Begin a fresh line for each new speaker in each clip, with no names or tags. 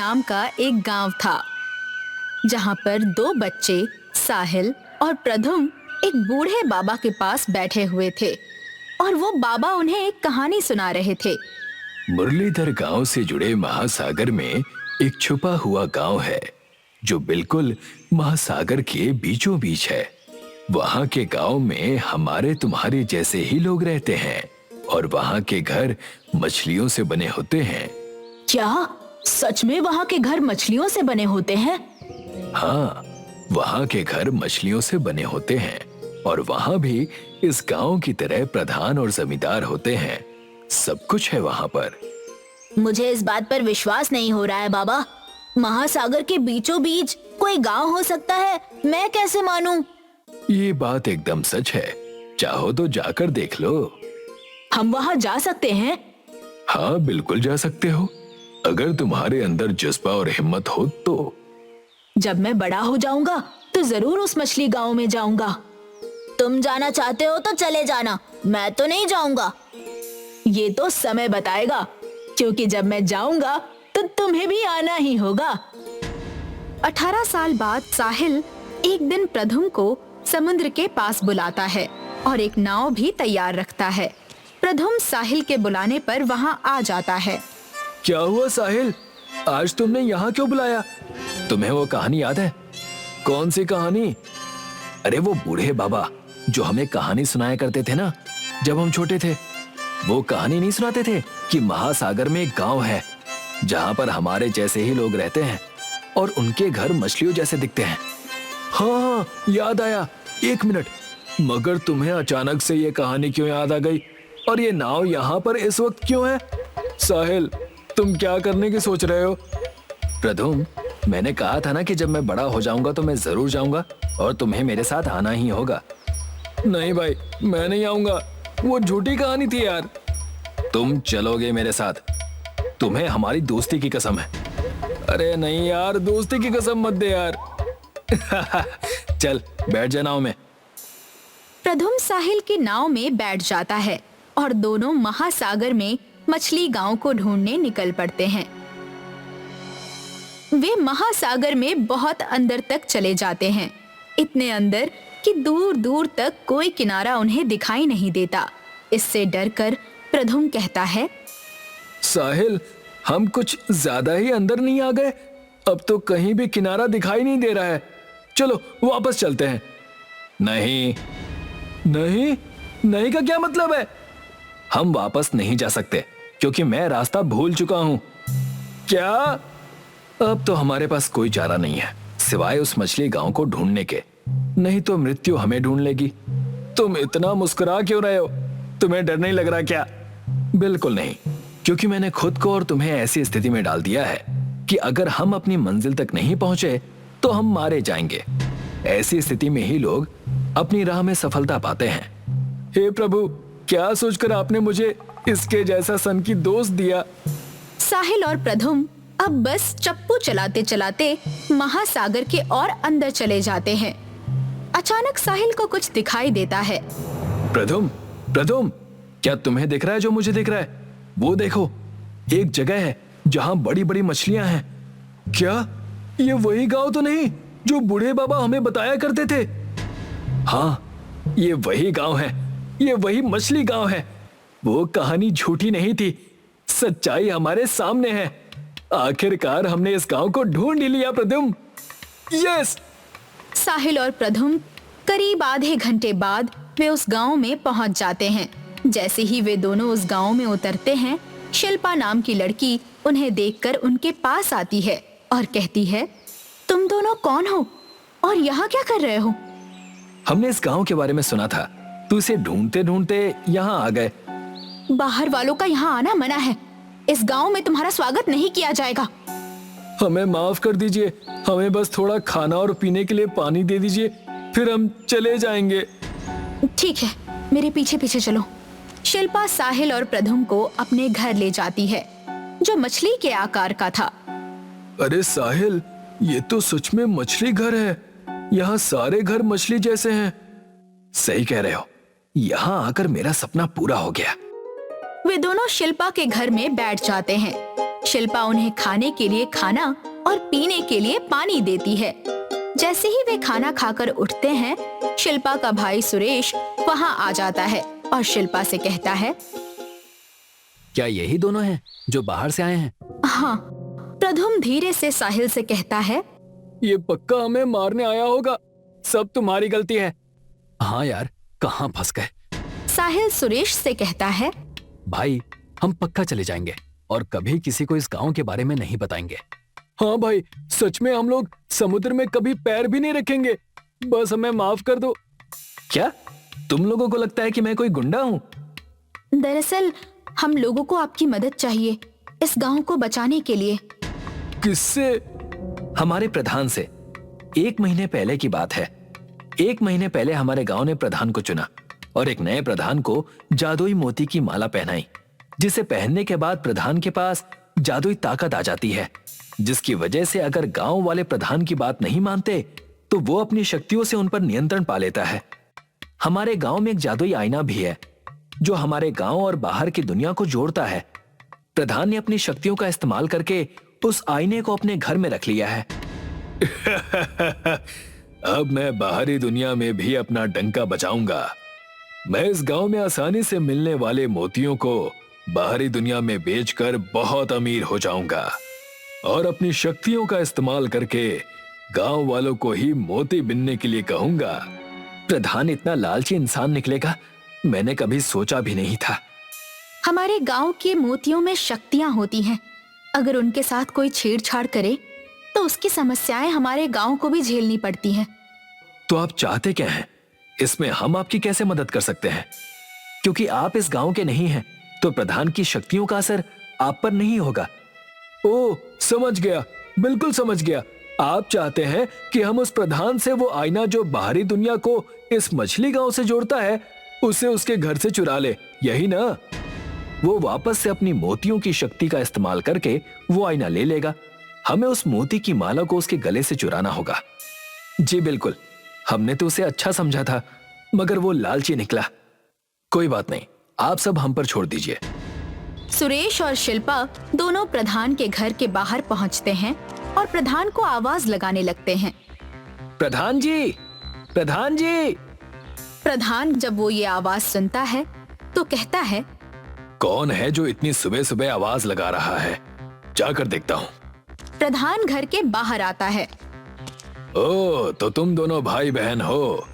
नाम का एक गांव था, जहां पर दो बच्चे साहिल और प्रधुम एक बूढ़े बाबा के पास बैठे हुए थे और वो बाबा उन्हें एक कहानी सुना रहे थे।
मुरलीधर गांव से जुड़े महासागर में एक छुपा हुआ गांव है जो बिल्कुल महासागर के बीचों बीच है। वहां के गांव में हमारे तुम्हारे जैसे ही लोग रहते हैं और वहां के घर मछलियों से बने होते हैं।
क्या सच में वहां के घर मछलियों से बने होते हैं?
हाँ, वहां के घर मछलियों से बने होते हैं और वहां भी इस गांव की तरह प्रधान और जमींदार होते हैं। सब कुछ है वहां पर।
मुझे इस बात पर विश्वास नहीं हो रहा है बाबा। महासागर के बीचों बीच कोई गांव हो सकता है? मैं कैसे मानूं?
ये बात एकदम सच है। चाहो तो जाकर देख लो।
हम वहां जा सकते हैं?
हाँ, बिल्कुल जा सकते हो, अगर तुम्हारे अंदर जज्बा और हिम्मत हो तो।
जब मैं बड़ा हो जाऊंगा तो जरूर उस मछली गांव में जाऊंगा। तुम जाना चाहते हो तो चले जाना, मैं तो नहीं जाऊंगा। ये तो समय बताएगा, क्योंकि जब मैं जाऊंगा तो तुम्हें भी आना ही होगा। 18 साल बाद साहिल एक दिन प्रधुम को समुद्र के पास बुलाता है और एक नाव भी तैयार रखता है। प्रधुम साहिल के बुलाने पर वहां आ जाता है।
क्या हुआ साहिल, आज तुमने यहाँ क्यों बुलाया? तुम्हें वो कहानी याद है? कौन सी कहानी? अरे वो बूढ़े बाबा जो हमें कहानी सुनाया करते थे ना जब हम छोटे थे। वो कहानी नहीं सुनाते थे कि महासागर में एक गांव है जहां पर हमारे जैसे ही लोग रहते हैं और उनके घर मछलियों जैसे दिखते हैं। हाँ, याद आया। एक मिनट, मगर तुम्हें अचानक से ये कहानी क्यों याद आ गई और ये नाव यहाँ पर इस वक्त क्यों है? साहिल, तुम क्या करने की सोच रहे हो? प्रधुम, मैंने कहा था ना कि जब मैं बड़ा हो जाऊंगा तो मैं जरूर जाऊंगा और तुम्हें मेरे साथ आना ही होगा। नहीं भाई, मैं नहीं आऊंगा, वो झूठी कहानी थी यार। तुम चलोगे मेरे साथ, तुम्हें हमारी दोस्ती की कसम है। अरे नहीं यार, दोस्ती की कसम मत दे यार। चल बैठ जा नाव में।
प्रधुम साहिल की नाव में बैठ जाता है और दोनों महासागर में मछली गांव को ढूंढने निकल पड़ते हैं। वे महासागर में बहुत अंदर तक चले जाते हैं, इतने अंदर कि दूर दूर तक कोई किनारा उन्हें दिखाई नहीं देता। इससे डरकर प्रधुम कहता है,
साहिल, हम कुछ ज्यादा ही अंदर नहीं आ गए? अब तो कहीं भी किनारा दिखाई नहीं दे रहा है। चलो वापस चलते हैं। नहीं नहीं, नहीं का क्या मतलब है? हम वापस नहीं जा सकते क्योंकि मैं रास्ता भूल चुका हूं। क्या? अब तो हमारे पास कोई चारा नहीं है सिवाय उस मछली गांव को ढूंढने के, नहीं तो मृत्यु हमें ढूंढ लेगी। तुम इतना मुस्कुरा क्यों रहे हो? तुम्हें डर नहीं लग रहा क्या? बिल्कुल नहीं, क्योंकि मैंने खुद को और तुम्हें ऐसी स्थिति में डाल दिया है कि अगर हम अपनी मंजिल तक नहीं पहुंचे तो हम मारे जाएंगे। ऐसी स्थिति में ही लोग अपनी राह में सफलता पाते हैं। हे प्रभु, क्या सोचकर आपने मुझे इसके जैसा सन की दोस्त दिया?
साहिल और प्रधुम अब बस चप्पू चलाते चलाते महासागर के और अंदर चले जाते हैं। अचानक साहिल को कुछ दिखाई देता है।
प्रधुम, प्रधुम, क्या तुम्हें दिख रहा है जो मुझे दिख रहा है? वो देखो, एक जगह है जहां बड़ी बड़ी मछलियां हैं। क्या ये वही गांव तो नहीं जो बूढ़े बाबा हमें बताया करते थे? हाँ, ये वही गांव है, ये वही मछली गांव है। वो कहानी झूठी नहीं थी, सच्चाई हमारे सामने है। आखिरकार हमने इस गांव को ढूंढ ही लिया प्रधुम। यस!
साहिल और प्रधुम करीब आधे घंटे बाद वे उस गांव में पहुंच जाते हैं। जैसे ही वे दोनों उस गांव में उतरते हैं, शिल्पा नाम की लड़की उन्हें देखकर उनके पास आती है और कहती है, तुम दोनों कौन हो और यहाँ क्या कर रहे हो?
हमने इस गांव के बारे में सुना था, तू इसे ढूंढते ढूंढते यहाँ आ गए।
बाहर वालों का यहाँ आना मना है। इस गांव में तुम्हारा स्वागत नहीं किया जाएगा।
हमें माफ कर दीजिए, हमें बस थोड़ा खाना और पीने के लिए पानी दे दीजिए, फिर हम चले जाएंगे।
ठीक है, मेरे पीछे पीछे चलो। शिल्पा साहिल और प्रधुम को अपने घर ले जाती है, जो मछली के आकार का था।
अरे साहिल, ये तो सच में मछली घर है। यहाँ सारे घर मछली जैसे हैं। सही कह रहे हो, यहाँ आकर मेरा सपना पूरा हो गया।
वे दोनों शिल्पा के घर में बैठ जाते हैं। शिल्पा उन्हें खाने के लिए खाना और पीने के लिए पानी देती है। जैसे ही वे खाना खाकर उठते हैं, शिल्पा का भाई सुरेश वहाँ आ जाता है और शिल्पा से कहता है,
क्या यही दोनों हैं जो बाहर से आए हैं?
हाँ। प्रधुम धीरे से साहिल से कहता है,
ये पक्का हमें मारने आया होगा, सब तुम्हारी गलती है। हाँ यार, कहाँ फंस गए।
साहिल सुरेश से कहता है,
भाई हम पक्का चले जाएंगे और कभी किसी को इस गांव के बारे में नहीं बताएंगे। हाँ भाई, सच में हम लोग समुद्र में कभी पैर भी नहीं रखेंगे, बस हमें माफ कर दो। क्या तुम लोगों को लगता है कि मैं कोई गुंडा हूँ?
दरअसल हम लोगों को आपकी मदद चाहिए इस गांव को बचाने के लिए।
किससे? हमारे प्रधान से। 1 महीने पहले की बात है। 1 महीने पहले हमारे गांव ने प्रधान को चुना और एक नए प्रधान को जादुई मोती की माला पहनाई, जिसे पहनने के बाद प्रधान के पास जादुई ताकत आ जाती है, जिसकी वजह से अगर गांव वाले प्रधान की बात नहीं मानते तो वो अपनी शक्तियों से उन पर नियंत्रण पा लेता है। हमारे गांव में एक जादुई आईना भी है जो हमारे गांव और बाहर की दुनिया को जोड़ता है। प्रधान ने अपनी शक्तियों का इस्तेमाल करके उस आईने को अपने घर में रख लिया है। अब मैं बाहरी दुनिया में भी अपना डंका बजाऊंगा। मैं इस गांव में आसानी से मिलने वाले मोतियों को बाहरी दुनिया में बेचकर बहुत अमीर हो जाऊंगा और अपनी शक्तियों का इस्तेमाल करके गांव वालों को ही मोती बिनने के लिए कहूंगा। प्रधान इतना लालची इंसान निकलेगा, मैंने कभी सोचा भी नहीं था।
हमारे गांव के मोतियों में शक्तियां होती हैं। अगर उनके साथ कोई छेड़छाड़ करे तो उसकी समस्याएं हमारे गांव को भी झेलनी पड़ती हैं।
तो आप चाहते क्या हैं? इसमें हम आपकी कैसे मदद कर सकते हैं? क्योंकि आप इस गांव के नहीं हैं, तो प्रधान की शक्तियों का असर आप पर नहीं होगा। ओह, समझ गया, बिल्कुल समझ गया। आप चाहते हैं कि हम उस प्रधान से वो आईना जो बाहरी दुनिया को इस मछली गांव से जोड़ता है, उसे उसके घर से चुरा ले, यही ना? वो वापस से अपनी मोतियों की शक्ति का इस्तेमाल करके वो आईना ले लेगा। हमें उस मोती की माला को उसके गले से चुराना होगा। जी बिल्कुल, हमने तो उसे अच्छा समझा था, मगर वो लालची निकला। कोई बात नहीं, आप सब हम पर छोड़ दीजिए।
सुरेश और शिल्पा दोनों प्रधान के घर के बाहर पहुंचते हैं और प्रधान को आवाज लगाने लगते हैं।
प्रधान जी, प्रधान जी।
प्रधान जब वो ये आवाज सुनता है तो कहता है,
कौन है जो इतनी सुबह सुबह आवाज लगा रहा है? जाकर देखता हूँ।
प्रधान घर के बाहर आता है।
ओह, तो तुम दोनों भाई बहन हो।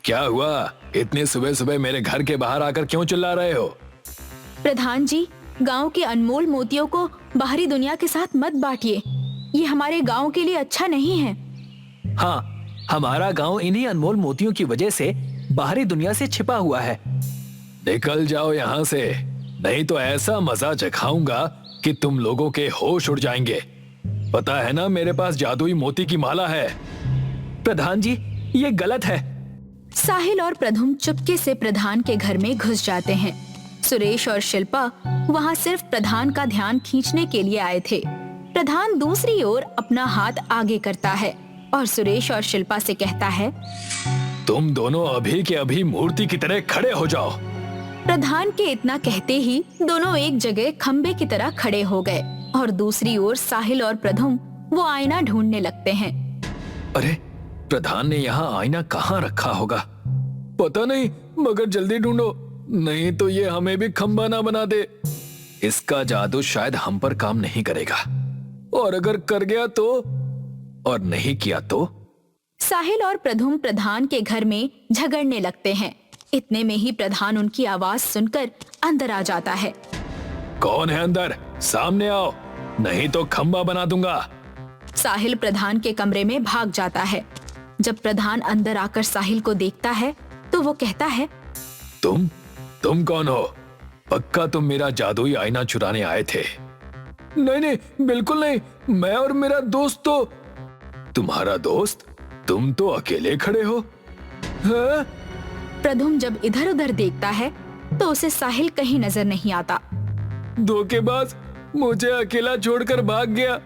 क्या हुआ, इतनी सुबह सुबह मेरे घर के बाहर आकर क्यों चिल्ला रहे हो?
प्रधान जी, गांव के अनमोल मोतियों को बाहरी दुनिया के साथ मत बांटिए, ये हमारे गांव के लिए अच्छा नहीं है।
हाँ, हमारा गांव इन्हीं अनमोल मोतियों की वजह से बाहरी दुनिया से छिपा हुआ है। निकल जाओ यहाँ से, नहीं तो ऐसा मजा चखाऊंगा कि तुम लोगों के होश उड़ जाएंगे। पता है ना, मेरे पास जादुई मोती की माला है। प्रधान जी, ये गलत है।
साहिल और प्रधुम चुपके से प्रधान के घर में घुस जाते हैं। सुरेश और शिल्पा वहाँ सिर्फ प्रधान का ध्यान खींचने के लिए आए थे। प्रधान दूसरी ओर अपना हाथ आगे करता है और सुरेश और शिल्पा से कहता है,
तुम दोनों अभी के अभी मूर्ति की तरह खड़े हो जाओ।
प्रधान के इतना कहते ही दोनों एक जगह खंबे की तरह खड़े हो गए और दूसरी ओर साहिल और प्रधुम वो आईना ढूंढने लगते हैं।
अरे, प्रधान ने यहाँ आईना कहाँ रखा होगा? पता नहीं, मगर जल्दी ढूंढो, नहीं तो ये हमें भी खंबा ना बना दे। इसका जादू शायद हम पर काम नहीं करेगा, और अगर कर गया तो, और नहीं किया तो?
साहिल और प्रधुम प्रधान के घर में झगड़ने लगते हैं। इतने में ही प्रधान उनकी आवाज सुनकर अंदर आ जाता है।
कौन है अंदर? सामने आओ, नहीं तो खंबा बना दूंगा।
साहिल प्रधान के कमरे में भाग जाता है। जब प्रधान अंदर आकर साहिल को देखता है तो वो कहता है,
तुम कौन हो? पक्का तुम मेरा जादुई आईना चुराने आए थे। नहीं नहीं, बिल्कुल नहीं, मैं और मेरा दोस्त तो। तुम्हारा दोस्त? तुम तो अकेले खड़े हो। हाँ?
प्रधुम जब इधर उधर देखता है तो उसे साहिल कहीं नजर नहीं आता।
धोखेबाज, मुझे अकेला छोड़कर भाग गया,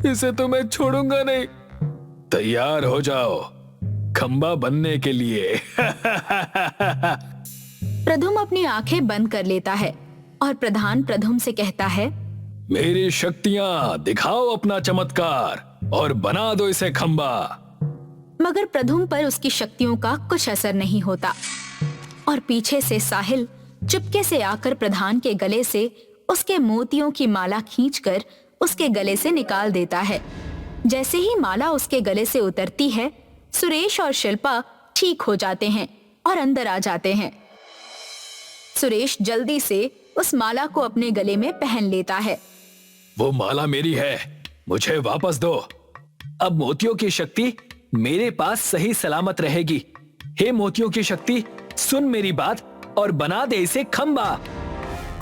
इसे तो मैं छोड़ूंगा नहीं। तैयार हो जाओ खंबा बनने के लिए।
प्रधुम अपनी आंखें बंद कर लेता है और प्रधान प्रधुम से कहता है,
मेरी शक्तियां, दिखाओ अपना चमत्कार और बना दो इसे खंबा।
मगर प्रधुम पर उसकी शक्तियों का कुछ असर नहीं होता और पीछे से साहिल चुपके से आकर प्रधान के गले से उसके मोतियों की माला खींचकर उसके गले से निकाल देता है। जैसे ही माला उसके गले से उतरती है, सुरेश और शिल्पा ठीक हो जाते हैं और अंदर आ जाते हैं। सुरेश जल्दी से उस माला को अपने गले में पहन लेता है।
वो माला मेरी है, मुझे वापस दो। अब मोतियों की शक्ति मेरे पास सही सलामत रहेगी। हे मोतियों की शक्ति, सुन मेरी बात और बना दे इसे खंबा।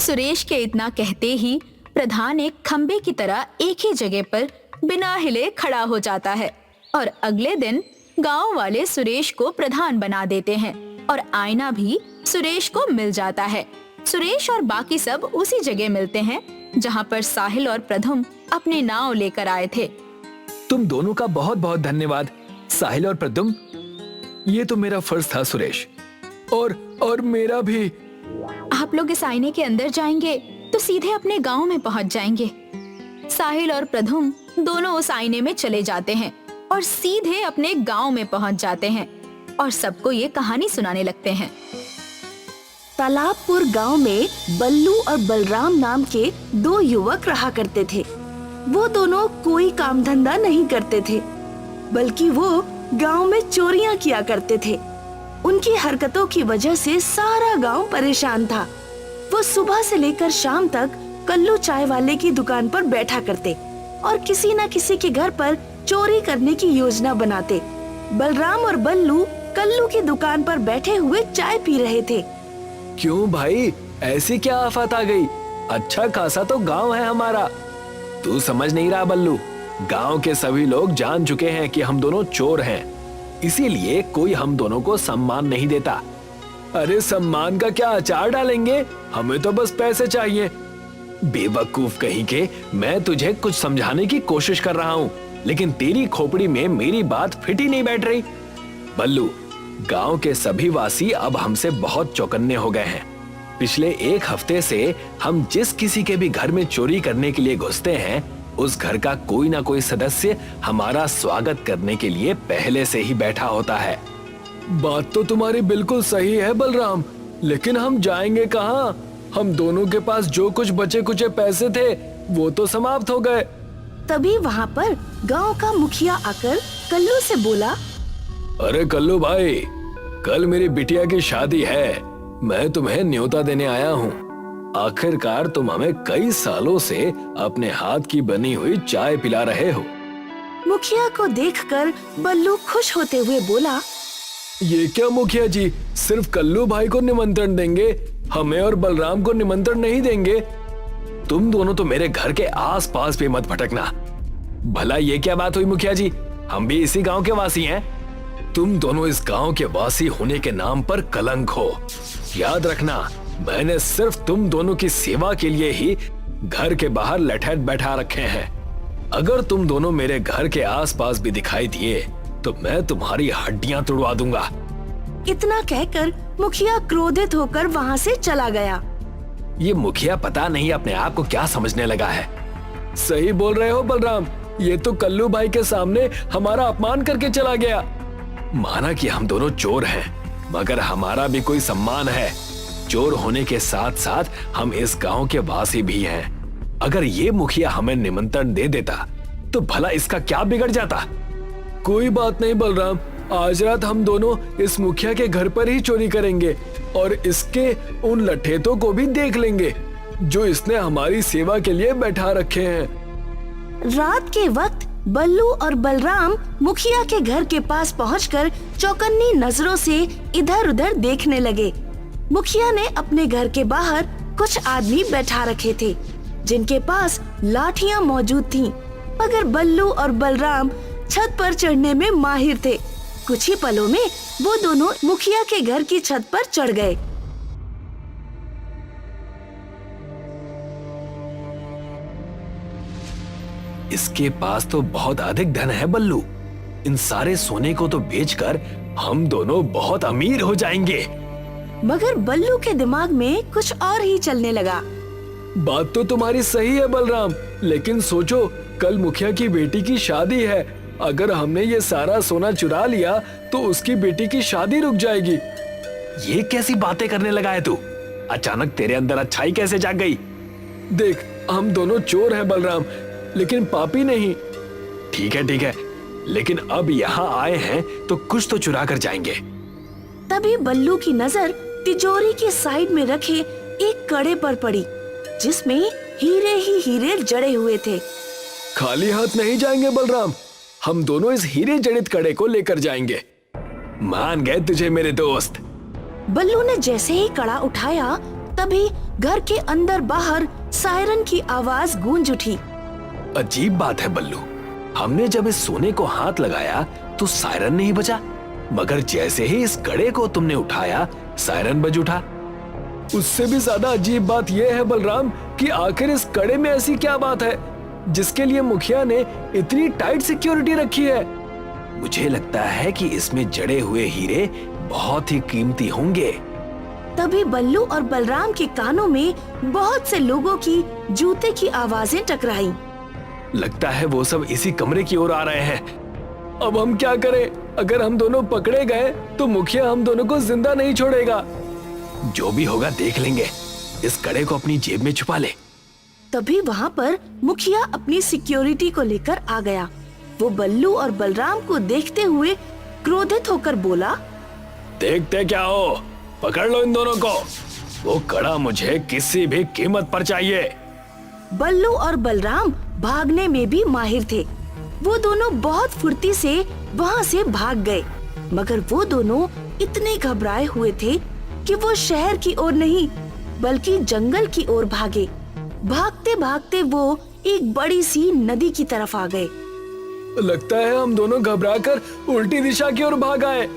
सुरेश के इतना कहते ही प्रधान एक खंबे की तरह एक ही जगह पर बिना हिले खड़ा हो जाता है और अगले दिन गांव वाले सुरेश को प्रधान बना देते हैं और आईना भी सुरेश को मिल जाता है। सुरेश और बाकी सब उसी जगह मिलते हैं जहां पर साहिल और प्रधुम अपने नाव लेकर आए थे।
तुम दोनों का बहुत बहुत धन्यवाद, साहिल और प्रद्युम्न। ये तो मेरा फर्ज था सुरेश, और मेरा भी।
आप लोग इस आईने के अंदर जाएंगे तो सीधे अपने गांव में पहुंच जाएंगे। साहिल और प्रधुम्न दोनों उस आईने में चले जाते हैं और सीधे अपने गांव में पहुंच जाते हैं और सबको ये कहानी सुनाने लगते हैं।
तालाबपुर गांव में बल्लू और बलराम नाम के दो युवक रहा करते थे। वो दोनों कोई काम धंधा नहीं करते थे, बल्कि वो गांव में चोरियां किया करते थे। उनकी हरकतों की वजह से सारा गांव परेशान था। वो सुबह से लेकर शाम तक कल्लू चाय वाले की दुकान पर बैठा करते और किसी न किसी के घर पर चोरी करने की योजना बनाते। बलराम और बल्लू कल्लू की दुकान पर बैठे हुए चाय पी रहे थे।
क्यों भाई, ऐसी क्या आफत आ गई? अच्छा खासा तो गांव है हमारा। तू समझ नहीं रहा बल्लू, गांव के सभी लोग जान चुके हैं कि हम दोनों चोर हैं, इसीलिए कोई हम दोनों को सम्मान नहीं देता। अरे सम्मान का क्या अचार डालेंगे, हमें तो बस पैसे चाहिए। बेवकूफ कहीं के, मैं तुझे कुछ समझाने की कोशिश कर रहा हूँ, लेकिन तेरी खोपड़ी में मेरी बात फिट ही नहीं बैठ रही। बल्लू, गांव के सभी वासी अब हमसे बहुत चौकन्ने हो गए हैं। पिछले एक हफ्ते से हम जिस किसी के भी घर में चोरी करने के लिए घुसते हैं, उस घर का कोई ना कोई सदस्य हमारा स्वागत करने के लिए पहले से ही बैठा होता है। बात तो तुम्हारी बिल्कुल सही है बलराम, लेकिन हम जाएंगे कहाँ? हम दोनों के पास जो कुछ बचे कुचे पैसे थे वो तो समाप्त हो गए।
तभी वहाँ पर गांव का मुखिया आकर कल्लू से बोला,
अरे कल्लू भाई, कल मेरी बिटिया की शादी है, मैं तुम्हें न्योता देने आया हूँ। आखिरकार तुम हमें कई सालों से अपने हाथ की बनी हुई चाय पिला रहे हो।
मुखिया को देखकर बल्लू खुश होते हुए बोला,
ये क्या मुखिया जी, सिर्फ कल्लू भाई को निमंत्रण देंगे, हमें और बलराम को निमंत्रण नहीं देंगे? तुम दोनों तो मेरे घर के आसपास भी मत भटकना। भला ये क्या बात हुई मुखिया जी, हम भी इसी गांव के वासी हैं। तुम दोनों इस गांव के वासी होने के नाम पर कलंक हो। याद रखना, मैंने सिर्फ तुम दोनों की सेवा के लिए ही घर के बाहर लठैत बैठा रखे हैं। अगर तुम दोनों मेरे घर के आसपास भी दिखाई दिए तो मैं तुम्हारी हड्डियां तुड़वा दूंगा।
इतना कहकर मुखिया क्रोधित होकर वहाँ से चला गया।
ये मुखिया पता नहीं अपने आप को क्या समझने लगा है। सही बोल रहे हो बलराम, ये तो कल्लू भाई के सामने हमारा अपमान करके चला गया। माना कि हम दोनों चोर हैं, मगर हमारा भी कोई सम्मान है। चोर होने के साथ साथ हम इस गांव के वासी भी हैं। अगर ये मुखिया हमें निमंत्रण दे देता तो भला इसका क्या बिगड़ जाता? कोई बात नहीं बलराम, आज रात हम दोनों इस मुखिया के घर पर ही चोरी करेंगे और इसके उन लठेतों को भी देख लेंगे जो इसने हमारी सेवा के लिए बैठा रखे हैं।
रात के वक्त बल्लू और बलराम मुखिया के घर के पास पहुंचकर चौकन्नी नजरों से इधर उधर देखने लगे। मुखिया ने अपने घर के बाहर कुछ आदमी बैठा रखे थे जिनके पास लाठियां मौजूद थीं, मगर बल्लू और बलराम छत पर चढ़ने में माहिर थे। कुछ ही पलों में वो दोनों मुखिया के घर की छत पर चढ़ गए।
इसके पास तो बहुत अधिक धन है बल्लू, इन सारे सोने को तो बेचकर हम दोनों बहुत अमीर हो जाएंगे।
मगर बल्लू के दिमाग में कुछ और ही चलने लगा।
बात तो तुम्हारी सही है बलराम, लेकिन सोचो कल मुखिया की बेटी की शादी है। अगर हमने ये सारा सोना चुरा लिया तो उसकी बेटी की शादी रुक जाएगी। ये कैसी बातें करने लगा है तू? अचानक तेरे अंदर अच्छाई कैसे जाग गई? देख, हम दोनों चोर हैं बलराम, लेकिन पापी नहीं। ठीक है, लेकिन अब यहाँ आए हैं तो कुछ तो चुरा कर जाएंगे।
तभी बल्लू की नजर तिजोरी के साइड में रखे एक कड़े पर पड़ी, जिसमें हीरे ही हीरे जड़े हुए थे।
खाली हाथ नहीं जाएंगे बलराम, हम दोनों इस हीरे जड़ित कड़े को लेकर जाएंगे। मान गए तुझे मेरे दोस्त।
बल्लू ने जैसे ही कड़ा उठाया, तभी घर के अंदर बाहर सायरन की आवाज गूंज उठी।
अजीब बात है बल्लू, हमने जब इस सोने को हाथ लगाया तो सायरन नहीं बजा, मगर जैसे ही इस कड़े को तुमने उठाया सायरन बज उठा। उससे भी ज्यादा अजीब बात यह है बलराम कि आखिर इस कड़े में ऐसी क्या बात है जिसके लिए मुखिया ने इतनी टाइट सिक्योरिटी रखी है। मुझे लगता है कि इसमें जड़े हुए हीरे बहुत ही कीमती होंगे।
तभी बल्लू और बलराम के कानों में बहुत से लोगों की जूते की आवाजें टकराई।
लगता है वो सब इसी कमरे की ओर आ रहे हैं। अब हम क्या करें? अगर हम दोनों पकड़े गए तो मुखिया हम दोनों को जिंदा नहीं छोड़ेगा। जो भी होगा देख लेंगे, इस कड़े को अपनी जेब में छुपा ले।
तभी वहाँ पर मुखिया अपनी सिक्योरिटी को लेकर आ गया। वो बल्लू और बलराम को देखते हुए क्रोधित होकर बोला,
देखते क्या हो, पकड़ लो इन दोनों को। वो कड़ा मुझे किसी भी कीमत पर चाहिए।
बल्लू और बलराम भागने में भी माहिर थे। वो दोनों बहुत फुर्ती से वहाँ से भाग गए, मगर वो दोनों इतने घबराए हुए थे कि वो शहर की ओर नहीं बल्कि जंगल की ओर भागे। भागते भागते वो एक बड़ी सी नदी की तरफ आ गए।
लगता है हम दोनों घबराकर उल्टी दिशा की ओर भाग आए।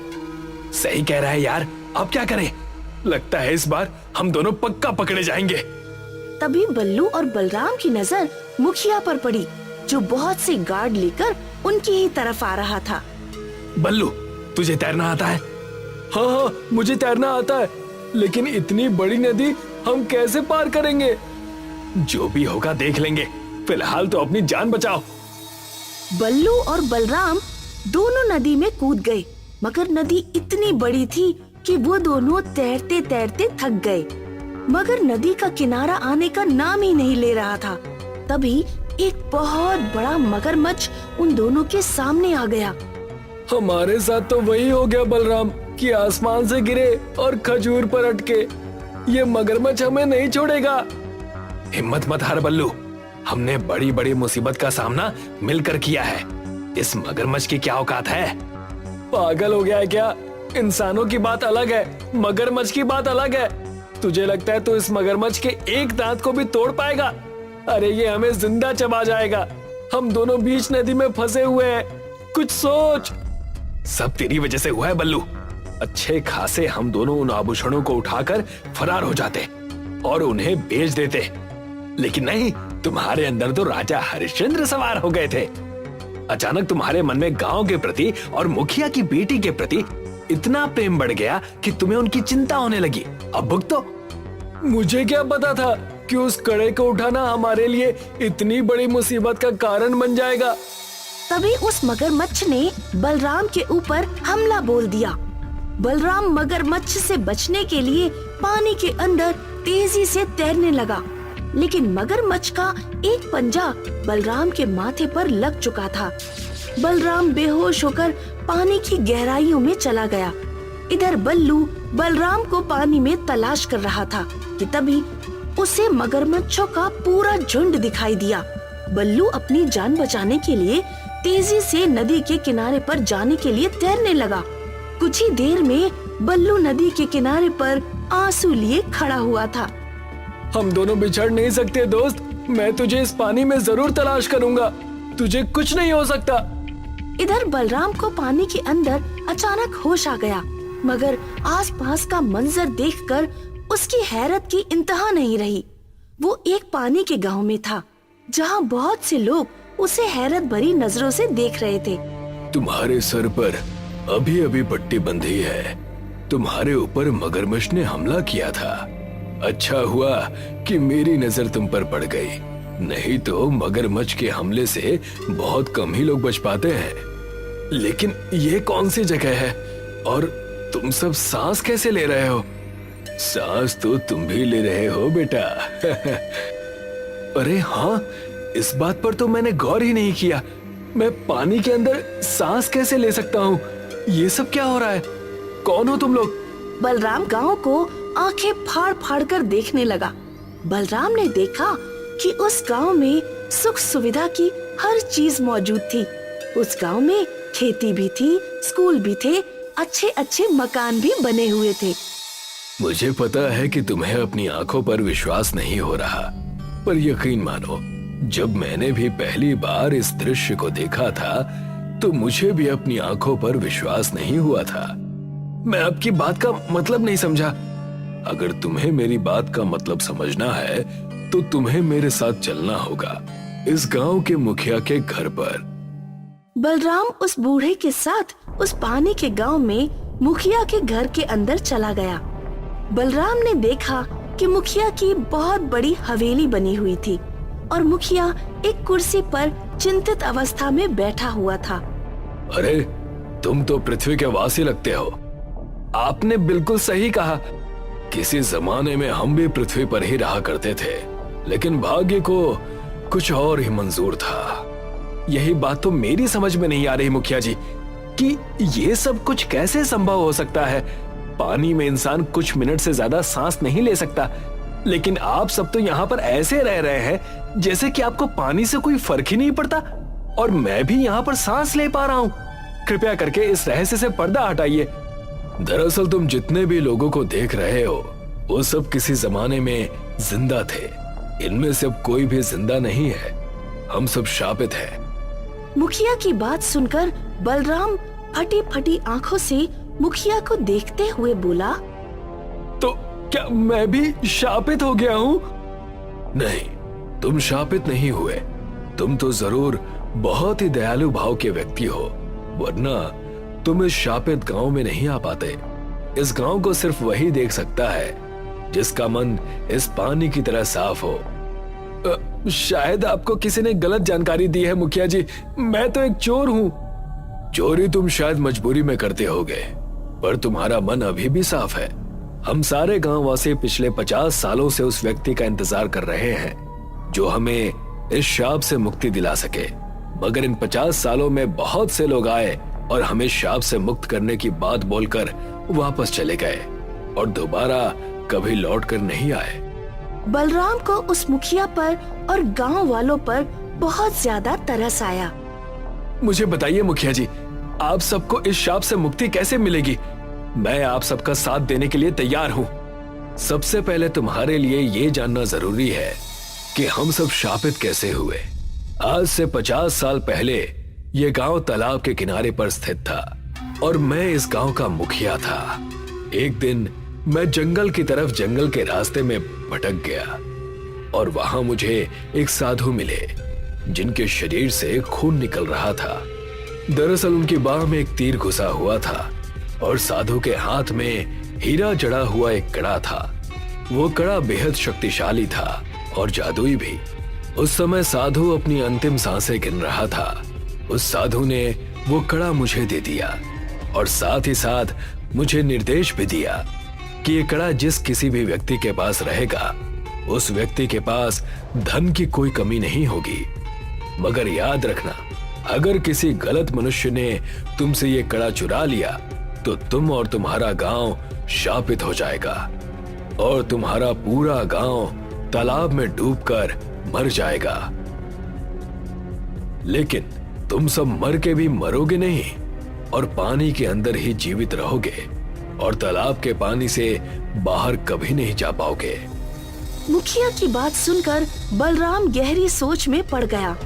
सही कह रहा है यार, अब क्या करें? लगता है इस बार हम दोनों पक्का पकड़े जाएंगे।
तभी बल्लू और बलराम की नजर मुखिया पर पड़ी, जो बहुत से गार्ड लेकर उनकी ही तरफ आ रहा था।
बल्लू, तुझे तैरना आता है? हाँ, मुझे तैरना आता है, लेकिन इतनी बड़ी नदी हम कैसे पार करेंगे? जो भी होगा देख लेंगे, फिलहाल तो अपनी जान बचाओ।
बल्लू और बलराम दोनों नदी में कूद गए, मगर नदी इतनी बड़ी थी कि वो दोनों तैरते तैरते थक गए, मगर नदी का किनारा आने का नाम ही नहीं ले रहा था। तभी एक बहुत बड़ा मगरमच्छ उन दोनों के सामने आ गया।
हमारे साथ तो वही हो गया बलराम कि आसमान से गिरे और खजूर पर अटके। ये मगरमच्छ हमें नहीं छोड़ेगा। हिम्मत मत हार बल्लू, हमने बड़ी बड़ी मुसीबत का सामना मिलकर किया है। इस मगरमच्छ की क्या औकात है? पागल हो गया है क्या? इंसानों की बात अलग है, मगरमच्छ की बात अलग है। तुझे लगता है तो इस मगरमच्छ के एक दांत को भी तोड़ पाएगा? अरे ये हमें जिंदा चबा जाएगा। हम दोनों बीच नदी में फंसे हुए हैं, कुछ सोच। सब तेरी वजह से हुआ है बल्लू। अच्छे खासे हम दोनों उन आभूषणों को उठाकर फरार हो जाते और उन्हें बेच देते, लेकिन नहीं, तुम्हारे अंदर तो राजा हरिश्चंद्र सवार हो गए थे। अचानक तुम्हारे मन में गांव के प्रति और मुखिया की बेटी के प्रति इतना प्रेम बढ़ गया कि तुम्हें उनकी चिंता होने लगी। अब भुगतो। मुझे क्या पता था कि उस कड़े को उठाना हमारे लिए इतनी बड़ी मुसीबत का कारण बन जाएगा।
तभी उस मगरमच्छ ने बलराम के ऊपर हमला बोल दिया। बलराम मगरमच्छ से बचने के लिए पानी के अंदर तेजी से तैरने लगा, लेकिन मगरमच्छ का एक पंजा बलराम के माथे पर लग चुका था। बलराम बेहोश होकर पानी की गहराइयों में चला गया। इधर बल्लू बलराम को पानी में तलाश कर रहा था कि तभी उसे मगरमच्छों का पूरा झुंड दिखाई दिया। बल्लू अपनी जान बचाने के लिए तेजी से नदी के किनारे पर जाने के लिए तैरने लगा। कुछ ही देर में बल्लू नदी के किनारे पर आंसू लिए खड़ा हुआ था।
हम दोनों बिछड़ नहीं सकते दोस्त, मैं तुझे इस पानी में जरूर तलाश करूंगा, तुझे कुछ नहीं हो सकता।
इधर बलराम को पानी के अंदर अचानक होश आ गया, मगर आसपास का मंजर देखकर उसकी हैरत की इंतहा नहीं रही। वो एक पानी के गांव में था, जहां बहुत से लोग उसे हैरत भरी नजरों से देख रहे थे।
तुम्हारे सर पर अभी अभी पट्टी बंधी है, तुम्हारे ऊपर मगरमच्छ ने हमला किया था। अच्छा हुआ कि मेरी नजर तुम पर पड़ गई, नहीं तो मगरमच्छ के हमले से बहुत कम ही लोग बच पाते हैं। लेकिन ये कौन सी जगह है और तुम सब सांस कैसे ले रहे हो? सांस तो तुम भी ले रहे हो बेटा। अरे हाँ, इस बात पर तो मैंने गौर ही नहीं किया। मैं पानी के अंदर सांस कैसे ले सकता हूँ? ये सब क्या हो रहा है? कौन हो तुम लोग?
बलराम गांव को आंखें फाड़ फाड़ कर देखने लगा। बलराम ने देखा कि उस गांव में सुख सुविधा की हर चीज मौजूद थी। उस गांव में खेती भी थी, स्कूल भी थे, अच्छे अच्छे मकान भी बने हुए थे।
मुझे पता है कि तुम्हें अपनी आंखों पर विश्वास नहीं हो रहा, पर यकीन मानो, जब मैंने भी पहली बार इस दृश्य को देखा था तो मुझे भी अपनी आंखों पर विश्वास नहीं हुआ था। मैं आपकी बात का मतलब नहीं समझा। अगर तुम्हें मेरी बात का मतलब समझना है तो तुम्हें मेरे साथ चलना होगा इस गांव के मुखिया के घर पर।
बलराम उस बूढ़े के साथ उस पानी के गांव में मुखिया के घर के अंदर चला गया। बलराम ने देखा कि मुखिया की बहुत बड़ी हवेली बनी हुई थी और मुखिया एक कुर्सी पर चिंतित अवस्था में बैठा हुआ था।
अरे, तुम तो पृथ्वी के वासी लगते हो। आपने बिल्कुल सही कहा। किसी जमाने में हम भी पृथ्वी पर ही रहा करते थे, लेकिन भाग्य को कुछ और ही मंजूर था। यही बात तो मेरी समझ में नहीं आ रही मुखिया जी कि ये सब कुछ कैसे संभव हो सकता है। पानी में इंसान कुछ मिनट से ज्यादा सांस नहीं ले सकता, लेकिन आप सब तो यहाँ पर ऐसे रह रहे हैं जैसे कि आपको पानी से कोई फर्क ही नहीं पड़ता, और मैं भी यहाँ पर सांस ले पा रहा हूँ। कृपया करके इस रहस्य से पर्दा हटाइए। दरअसल तुम जितने भी लोगों को देख रहे हो वो सब किसी जमाने में जिंदा थे। इनमें से अब कोई भी जिंदा नहीं है। हम सब शापित हैं।
मुखिया की बात सुनकर बलराम फटी फटी आंखों से मुखिया को देखते हुए बोला,
तो क्या मैं भी शापित हो गया हूँ? नहीं, तुम शापित नहीं हुए। तुम तो जरूर बहुत ही दयालु भाव के व्यक्ति हो, वरना तुम इस शापित गांव में नहीं आ पाते। इस गांव को सिर्फ वही देख सकता है जिसका मन इस पानी की तरह साफ हो। शायद आपको किसी ने गलत जानकारी दी है मुखिया जी। मैं तो एक चोर हूँ। चोरी तुम शायद मजबूरी में करते होगे, पर तुम्हारा मन अभी भी साफ है। हम सारे गांव वासी पिछले 50 सालों से उस व्यक्ति का इंतजार कर रहे हैं जो हमें इस शाप से मुक्ति दिला सके, मगर इन 50 सालों में बहुत से लोग आए और हमें शाप से मुक्त करने की बात बोलकर वापस चले गए और दोबारा कभी लौट कर नहीं आए।
बलराम को उस मुखिया पर और गांव वालों पर बहुत ज्यादा तरस आया।
मुझे बताइए मुखिया जी, आप सबको इस शाप से मुक्ति कैसे मिलेगी? मैं आप सबका साथ देने के लिए तैयार हूँ। सबसे पहले तुम्हारे लिए ये जानना जरूरी है कि हम सब शापित कैसे हुए। आज से 50 साल पहले ये गांव तालाब के किनारे पर स्थित था और मैं इस गांव का मुखिया था। एक दिन मैं जंगल की तरफ जंगल के रास्ते में भटक गया और वहां मुझे एक साधु मिले जिनके शरीर से खून निकल रहा था। दरअसल उनकी बाह में एक तीर घुसा हुआ था और साधु के हाथ में हीरा जड़ा हुआ एक कड़ा था। वो कड़ा बेहद शक्तिशाली था और जादुई भी। उस समय साधु अपनी अंतिम सांसें गिन रहा था। उस साधु ने वो कड़ा मुझे दे दिया और साथ ही साथ मुझे निर्देश भी दिया कि ये कड़ा जिस किसी भी व्यक्ति के पास रहेगा उस व्यक्ति के पास धन की कोई कमी नहीं होगी। मगर याद रखना, अगर किसी गलत मनुष्य ने तुमसे ये कड़ा चुरा लिया तो तुम और तुम्हारा गांव शापित हो जाएगा और तुम्हारा पूरा गांव तालाब में डूबकर मर जाएगा। लेकिन तुम सब मर के भी मरोगे नहीं और पानी के अंदर ही जीवित रहोगे और तालाब के पानी से बाहर कभी नहीं जा पाओगे।
मुखिया की बात सुनकर बलराम गहरी सोच में पड़ गया।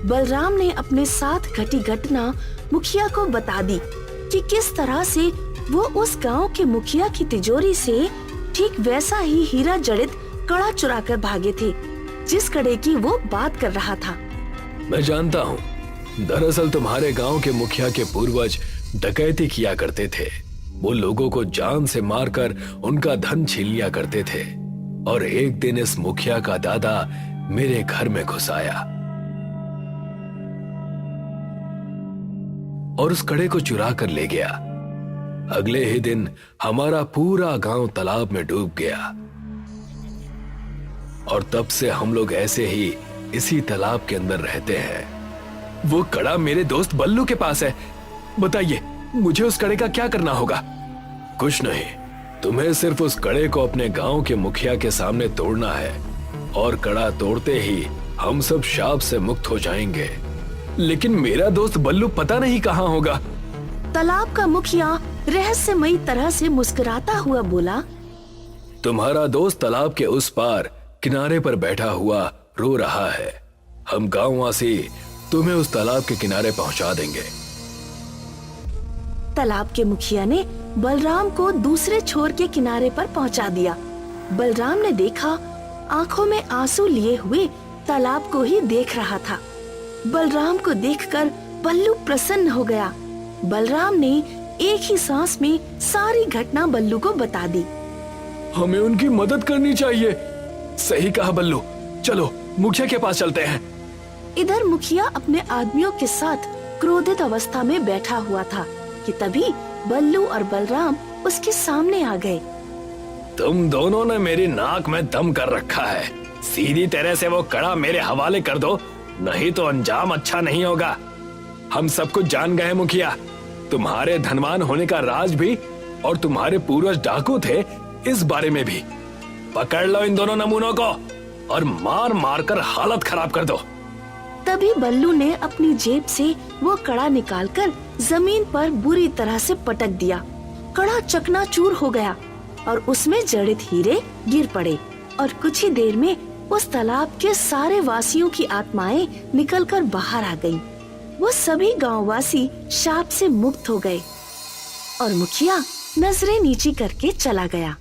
बलराम ने अपने साथ घटी घटना मुखिया को बता दी कि किस तरह से वो उस गांव के मुखिया की तिजोरी से ठीक वैसा ही हीरा जड़ित कड़ा चुरा कर भागे थे जिस कड़े की वो बात कर रहा था।
मैं जानता हूँ, दरअसल तुम्हारे गांव के मुखिया के पूर्वज डकैती किया करते थे। वो लोगों को जान से मारकर उनका धन छीन लिया करते थे और एक दिन इस मुखिया का दादा मेरे घर में घुस आया और उस कड़े को चुरा कर ले गया। अगले ही दिन हमारा पूरा गांव तालाब में डूब गया और तब से हम लोग ऐसे ही इसी तालाब के अंदर रहते हैं। वो कड़ा मेरे दोस्त बल्लू के पास है। बताइए मुझे उस कड़े का क्या करना होगा? कुछ नहीं, तुम्हें सिर्फ उस कड़े को अपने गांव के मुखिया के सामने तोड़ना है और कड़ा तोड़ते ही हम सब शाप से मुक्त हो जाएंगे। लेकिन मेरा दोस्त बल्लू पता नहीं कहाँ होगा।
तालाब का मुखिया रहस्यमयी तरह से मुस्कुराता हुआ बोला,
तुम्हारा दोस्त तालाब के उस पार किनारे पर बैठा हुआ रो रहा है। हम गांववासी तुम्हें उस तालाब के किनारे पहुंचा देंगे।
तालाब के मुखिया ने बलराम को दूसरे छोर के किनारे पर पहुंचा दिया। बलराम ने देखा, आंखों में आंसू लिए हुए तालाब को ही देख रहा था। बलराम को देखकर बल्लू प्रसन्न हो गया। बलराम ने एक ही सांस में सारी घटना बल्लू को बता दी।
हमें उनकी मदद करनी चाहिए। सही कहा बल्लू, चलो मुखिया के पास चलते हैं।
इधर मुखिया अपने आदमियों के साथ क्रोधित अवस्था में बैठा हुआ था कि तभी बल्लू और बलराम उसके सामने आ गए।
तुम दोनों ने मेरी नाक में दम कर रखा है। सीधी तरह से वो कड़ा मेरे हवाले कर दो, नहीं तो अंजाम अच्छा नहीं होगा। हम सब कुछ जान गए मुखिया, तुम्हारे धनवान होने का राज भी और तुम्हारे पूर्वज डाकू थे इस बारे में भी। पकड़ लो इन दोनों नमूनों को और मार मार कर हालत खराब कर दो।
तभी बल्लू ने अपनी जेब से वो कड़ा निकालकर जमीन पर बुरी तरह से पटक दिया। कड़ा चकनाचूर हो गया और उसमें जड़ित हीरे गिर पड़े और कुछ ही देर में उस तालाब के सारे वासियों की आत्माएं निकलकर बाहर आ गईं। वो सभी गांववासी शाप से मुक्त हो गए और मुखिया नजरें नीची करके चला गया।